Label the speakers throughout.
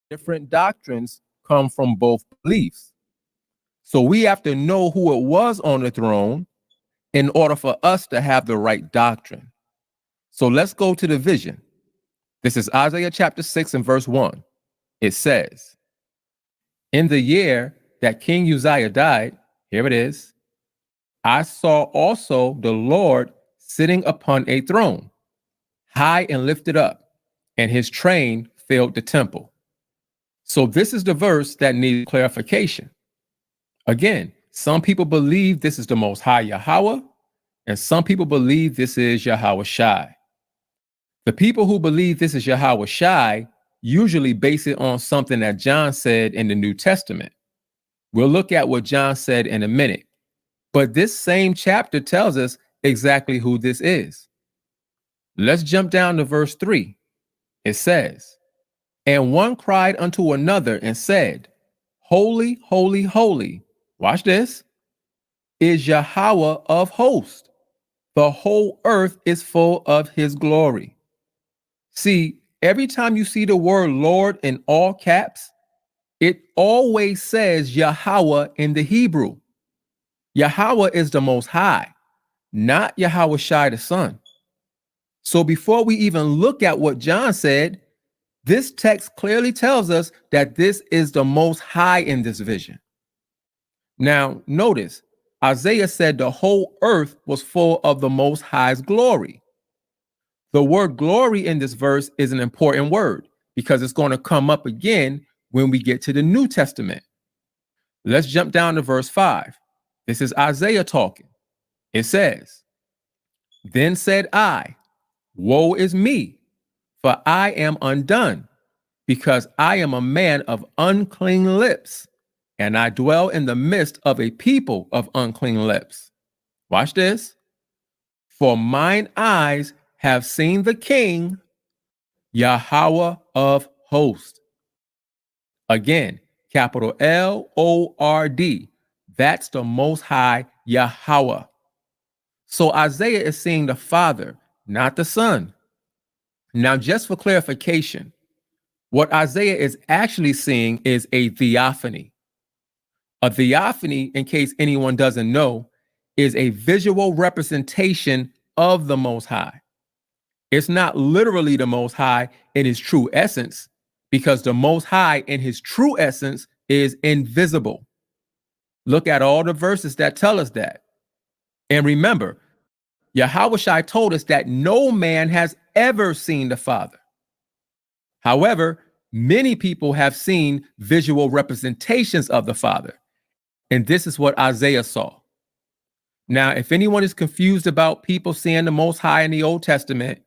Speaker 1: Different doctrines come from both beliefs. So we have to know who it was on the throne in order for us to have the right doctrine. So let's go to the vision. This is Isaiah chapter 6 and verse 1. It says, in the year that King Uzziah died, here it is, I saw also the Lord sitting upon a throne, high and lifted up, and his train filled the temple. So this is the verse that needs clarification. Again, some people believe this is the Most High Yahweh, and some people believe this is Yahweh Shai. The people who believe this is Yahweh Shai usually base it on something that John said in the New Testament. We'll look at what John said in a minute. But this same chapter tells us exactly who this is. Let's jump down to verse 3. It says, and one cried unto another and said, holy, holy, holy. Watch this. Is Yahweh of hosts. The whole earth is full of his glory. See, every time you see the word Lord in all caps, it always says Yahweh in the Hebrew. Yahweh is the Most High, not Yahweh Shai the Son. So before we even look at what John said, this text clearly tells us that this is the Most High in this vision. Now, notice, Isaiah said the whole earth was full of the Most High's glory. The word glory in this verse is an important word because it's going to come up again when we get to the New Testament. Let's jump down to verse 5. This is Isaiah talking. It says, then said I, woe is me, for I am undone, because I am a man of unclean lips, and I dwell in the midst of a people of unclean lips. Watch this. For mine eyes have seen the King, Yahweh of hosts. Again, capital Lord. That's the Most High Yahweh. So Isaiah is seeing the Father, not the Son. Now, just for clarification, what Isaiah is actually seeing is a theophany. A theophany, in case anyone doesn't know, is a visual representation of the Most High. It's not literally the Most High in his true essence, because the Most High in his true essence is invisible. Look at all the verses that tell us that. And remember, Yahweh Shai told us that no man has ever seen the Father. However, many people have seen visual representations of the Father. And this is what Isaiah saw. Now, if anyone is confused about people seeing the Most High in the Old Testament,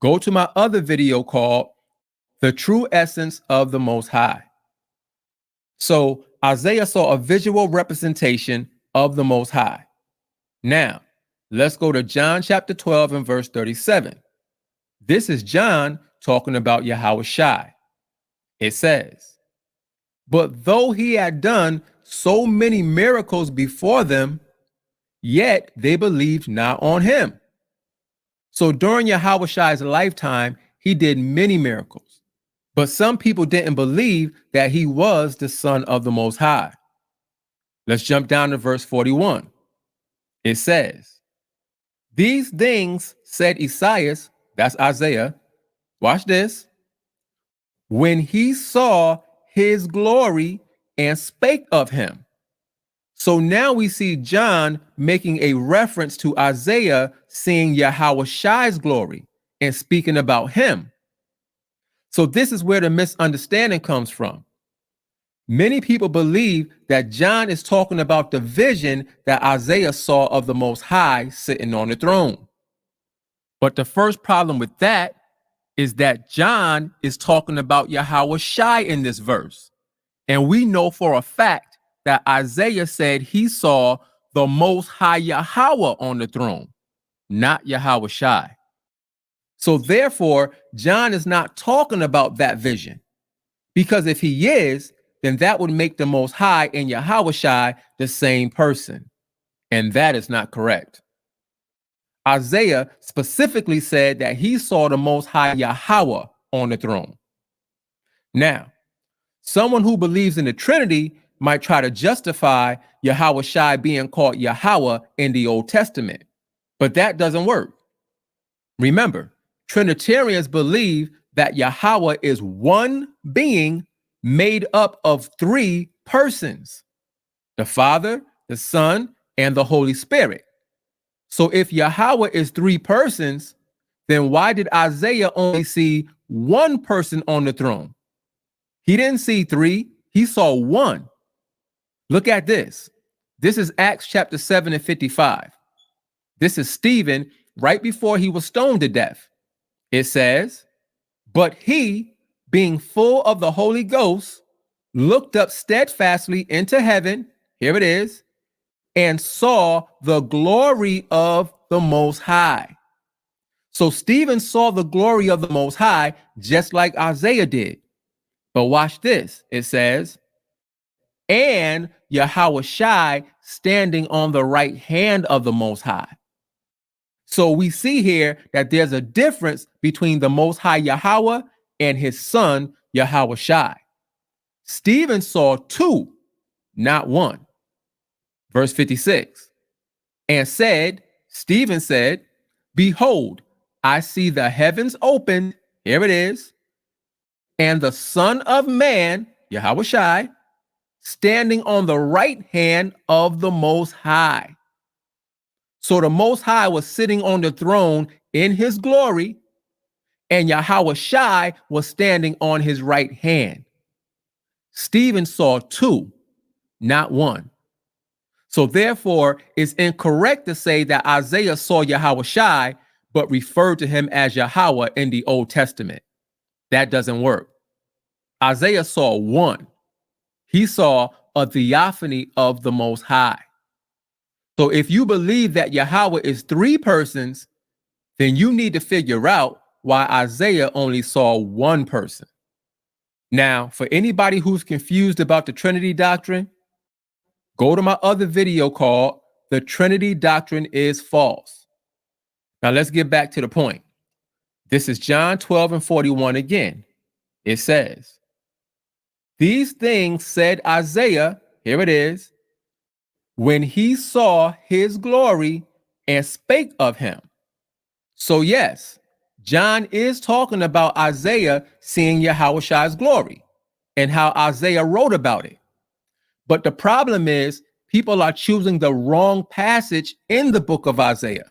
Speaker 1: go to my other video called The True Essence of the Most High. So Isaiah saw a visual representation of the Most High. Now, let's go to John chapter 12 and verse 37. This is John talking about Yahweh Shai. It says, but though he had done so many miracles before them, yet they believed not on him. So during Yahweh Shai's lifetime, he did many miracles, but some people didn't believe that he was the Son of the Most High. Let's jump down to verse 41. It says, these things said Esaias, that's Isaiah, watch this, when he saw his glory and spake of him. So now we see John making a reference to Isaiah seeing Yahweh Shai's glory and speaking about him. So this is where the misunderstanding comes from. Many people believe that John is talking about the vision that Isaiah saw of the Most High sitting on the throne. But the first problem with that is that John is talking about Yahweh Shai in this verse. And we know for a fact that Isaiah said he saw the Most High Yahweh on the throne, not Yahweh Shai. So therefore, John is not talking about that vision, because if he is, then that would make the Most High and Yahweh Shai the same person. And that is not correct. Isaiah specifically said that he saw the Most High Yahweh on the throne. Now, Someone who believes in the Trinity might try to justify Yahweh Shai being called Yahweh in the Old Testament, but that doesn't work. Remember, Trinitarians believe that Yahweh is one being made up of three persons: the Father, the Son, and the Holy Spirit. So if Yahweh is three persons, then why did Isaiah only see one person on the throne? He didn't see three, he saw one. Look at this. This is Acts chapter 7 and 55. This is Stephen right before he was stoned to death. It says, "But he, being full of the Holy Ghost, looked up steadfastly into heaven," here it is, "and saw the glory of the Most High." So Stephen saw the glory of the Most High just like Isaiah did. But watch this. It says, "And Yahweh Shai standing on the right hand of the Most High." So we see here that there's a difference between the Most High Yahweh and his son, Yahweh Shai. Stephen saw two, not one. Verse 56, "And said," Stephen said, "Behold, I see the heavens opened," here it is, "and the Son of Man," Yahweh Shai, "standing on the right hand of the Most High." So the Most High was sitting on the throne in his glory, and Yahweh Shai was standing on his right hand. Stephen saw two, not one. So therefore, it's incorrect to say that Isaiah saw Yahweh Shai, but referred to him as Yahweh in the Old Testament. That doesn't work. Isaiah saw one. He saw a theophany of the Most High. So if you believe that Yahweh is three persons, then you need to figure out why Isaiah only saw one person. Now, for anybody who's confused about the Trinity doctrine, go to my other video called "The Trinity Doctrine is False." Now let's get back to the point. This is John 12 and 41 again. It says, "These things said Isaiah," here it is, "when he saw his glory and spake of him." So yes, John is talking about Isaiah seeing Yahweh Shai's glory and how Isaiah wrote about it. But the problem is people are choosing the wrong passage in the book of Isaiah.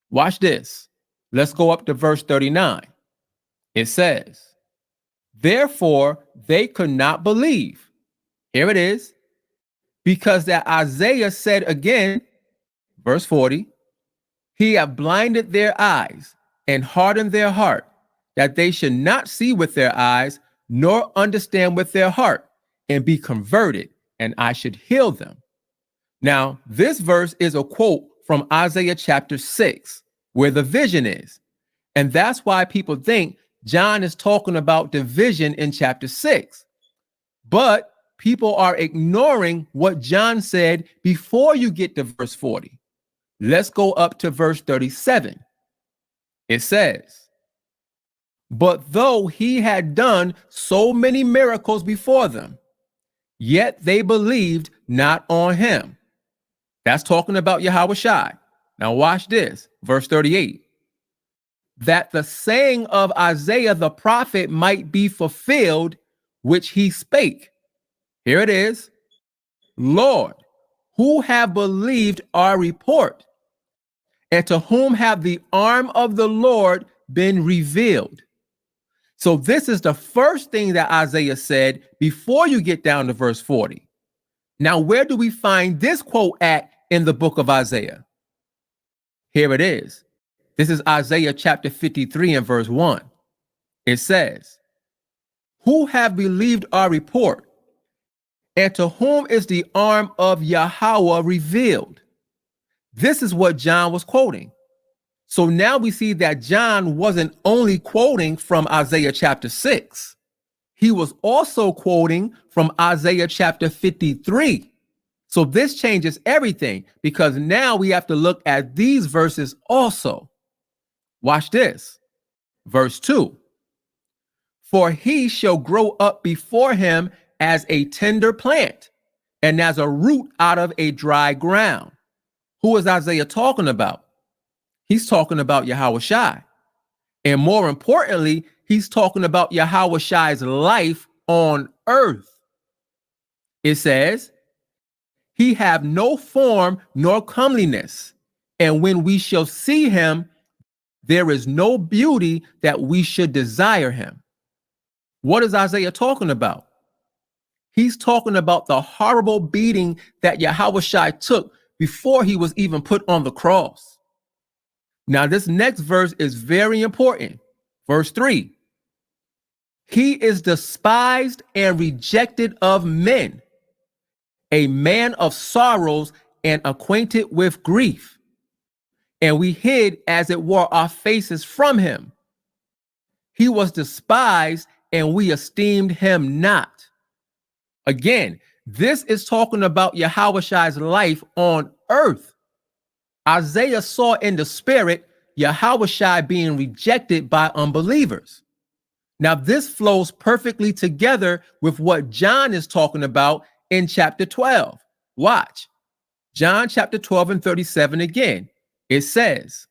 Speaker 1: Watch this. Let's go up to verse 39. It says, "Therefore they could not believe." Here it is. "Because that Isaiah said again," verse 40, "He hath blinded their eyes and hardened their heart, that they should not see with their eyes, nor understand with their heart, and be converted, and I should heal them." Now, this verse is a quote from Isaiah chapter 6, where the vision is. And that's why people think John is talking about the vision in chapter 6. But people are ignoring what John said before you get to verse 40. Let's go up to verse 37. It says, "But though he had done so many miracles before them, yet they believed not on him." That's talking about Yahweh Shai. Now watch this, verse 38. "That the saying of Isaiah the prophet might be fulfilled, which he spake." Here it is. "Lord, who have believed our report? And to whom have the arm of the Lord been revealed?" So this is the first thing that Isaiah said before you get down to verse 40. Now, where do we find this quote at in the book of Isaiah? Here it is. This is Isaiah chapter 53 and verse 1. It says, "Who have believed our report? And to whom is the arm of Yahweh revealed?" This is what John was quoting. So now we see that John wasn't only quoting from Isaiah chapter 6. He was also quoting from Isaiah chapter 53. So this changes everything, because now we have to look at these verses also. Watch this. Verse 2. For he shall grow up before him as a tender plant and as a root out of a dry ground. Who is Isaiah talking about? He's talking about Yahushua. And more importantly, he's talking about Yahushua's life on earth. It says, he have no form nor comeliness, and when we shall see him, there is no beauty that we should desire him. What is Isaiah talking about? He's talking about the horrible beating that Yahushua took before he was even put on the cross. Now, this next verse is very important. Verse 3. He is despised and rejected of men, a man of sorrows and acquainted with grief. And we hid, as it were, our faces from him. He was despised, and we esteemed him not. Again, this is talking about Yahushua's life on earth. Isaiah saw in the spirit Yahushua being rejected by unbelievers. Now, this flows perfectly together with what John is talking about in chapter 12. Watch. John chapter 12 and 37 again. It says,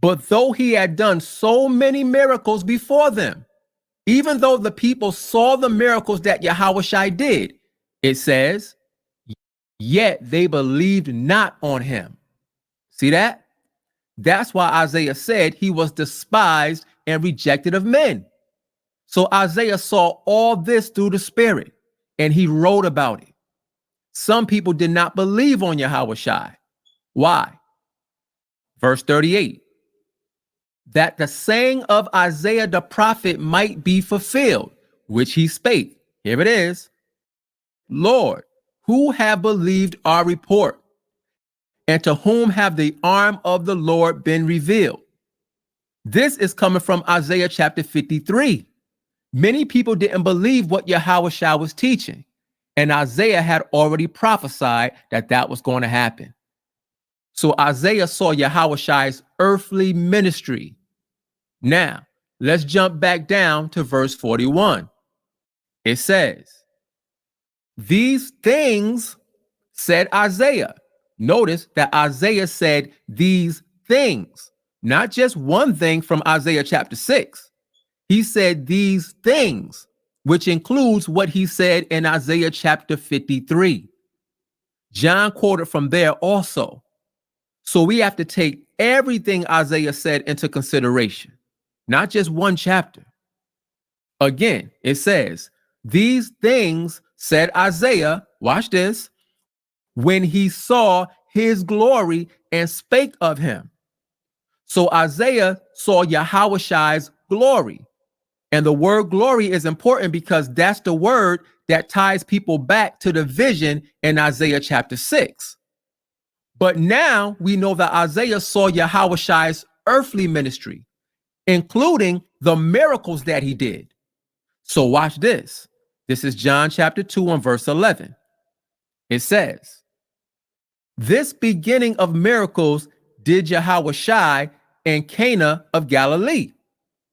Speaker 1: but though he had done so many miracles before them, even though the people saw the miracles that Yahushua did, it says, yet they believed not on him. See that? That's why Isaiah said he was despised and rejected of men. So Isaiah saw all this through the Spirit, and he wrote about it. Some people did not believe on Yahushua. Why? Verse 38. That the saying of Isaiah the prophet might be fulfilled, which he spake. Here it is. Lord, who have believed our report? And to whom have the arm of the Lord been revealed? This is coming from Isaiah chapter 53. Many people didn't believe what Yahushua was teaching, and Isaiah had already prophesied that that was going to happen. So Isaiah saw Yahushua's earthly ministry. Now, let's jump back down to verse 41. It says, these things said Isaiah. Notice that Isaiah said these things, not just one thing from Isaiah chapter 6. He said these things, which includes what he said in Isaiah chapter 53. John quoted from there also. So we have to take everything Isaiah said into consideration, not just one chapter. Again, it says, these things said Isaiah, watch this, when he saw his glory and spake of him. So Isaiah saw Yahushua's glory. And the word glory is important because that's the word that ties people back to the vision in Isaiah chapter 6. But now we know that Isaiah saw Yahushua's earthly ministry, including the miracles that he did. So watch this. This is John chapter 2 and verse 11. It says, this beginning of miracles did Yahushua in Cana of Galilee.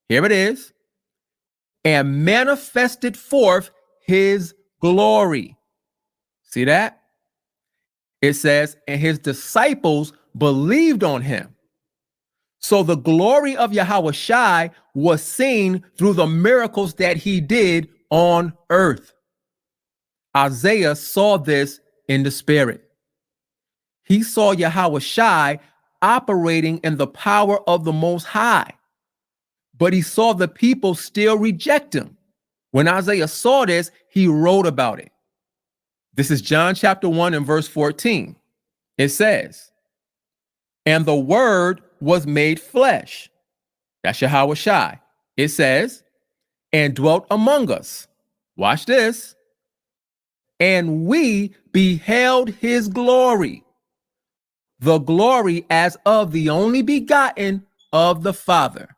Speaker 1: Here it is. And manifested forth his glory. See that? It says, and his disciples believed on him. So the glory of Yahushua was seen through the miracles that he did on earth. Isaiah saw this in the spirit. He saw Yahushua operating in the power of the Most High, but he saw the people still reject him. When Isaiah saw this, he wrote about it. This is John chapter 1 and verse 14. It says, and the word was made flesh. That's Yahushua. It says, and dwelt among us. Watch this. And we beheld his glory, the glory as of the only begotten of the Father,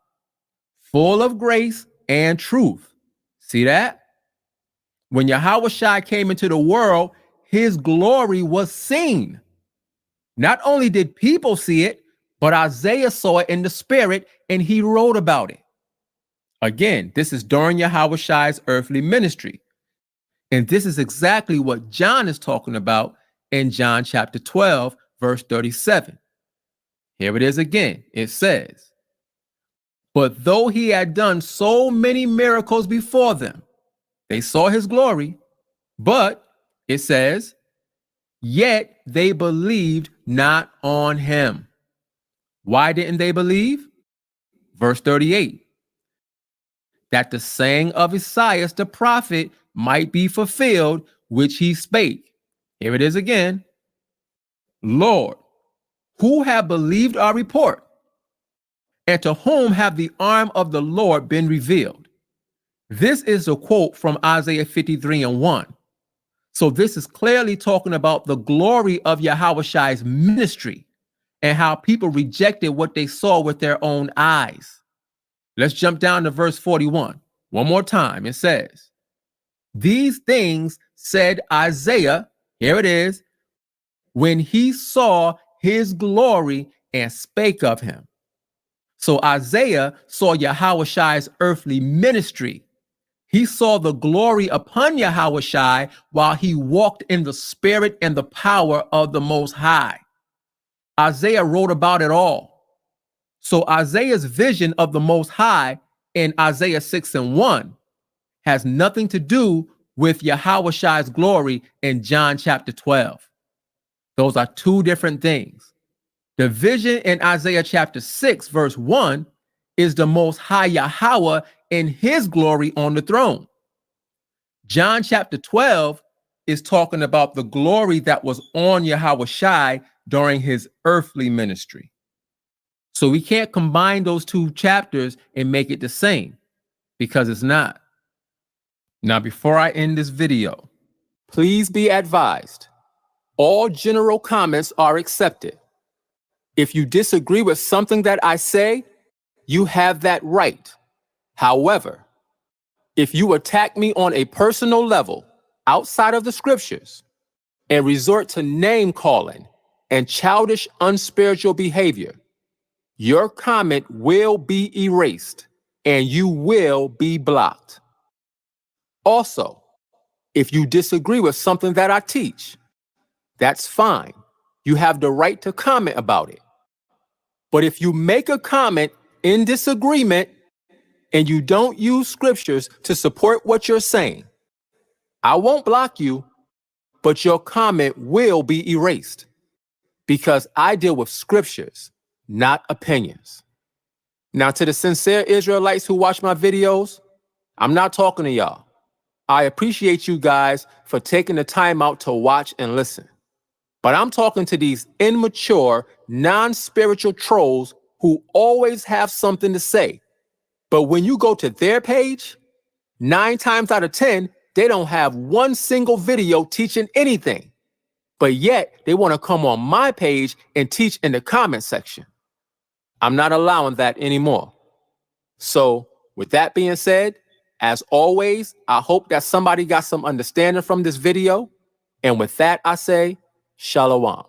Speaker 1: full of grace and truth. See that? When Yahushua came into the world, his glory was seen. Not only did people see it, but Isaiah saw it in the spirit and he wrote about it. Again, this is during Yahushai's earthly ministry. And this is exactly what John is talking about in John chapter 12, verse 37. Here it is again. It says, "But though he had done so many miracles before them," they saw his glory, but it says, "yet they believed not on him." Why didn't they believe? Verse 38, "that the saying of Isaiah the prophet might be fulfilled, which he spake." Here it is again. "Lord, who have believed our report? And to whom have the arm of the Lord been revealed?" This is a quote from Isaiah 53:1. So this is clearly talking about the glory of Yahushai's ministry and how people rejected what they saw with their own eyes. Let's jump down to verse 41. One more time. It says, "These things said Isaiah," here it is, "when he saw his glory and spake of him." So Isaiah saw Yahushai's earthly ministry. He saw the glory upon Yahushai while he walked in the spirit and the power of the Most High. Isaiah wrote about it all. So Isaiah's vision of the Most High in Isaiah 6:1 has nothing to do with Yahushai's glory in John chapter 12. Those are two different things. The vision in Isaiah chapter 6, verse 1 is the Most High Yahweh in his glory on the throne. John chapter 12 is talking about the glory that was on Yahushai during his earthly ministry. So we can't combine those two chapters and make it the same, because it's not. Now, before I end this video, please be advised, all general comments are accepted. If you disagree with something that I say, you have that right. However, if you attack me on a personal level outside of the scriptures and resort to name calling and childish, unspiritual behavior, your comment will be erased and you will be blocked. Also, if you disagree with something that I teach, that's fine. You have the right to comment about it. But if you make a comment in disagreement and you don't use scriptures to support what you're saying, I won't block you, but your comment will be erased, because I deal with scriptures, not opinions. Now, to the sincere Israelites who watch my videos, I'm not talking to y'all. I appreciate you guys for taking the time out to watch and listen. But I'm talking to these immature, non-spiritual trolls who always have something to say. But when you go to their page, 9 times out of 10, they don't have one single video teaching anything. But yet they want to come on my page and teach in the comment section. I'm not allowing that anymore. So with that being said, as always, I hope that somebody got some understanding from this video. And with that, I say, Shalom.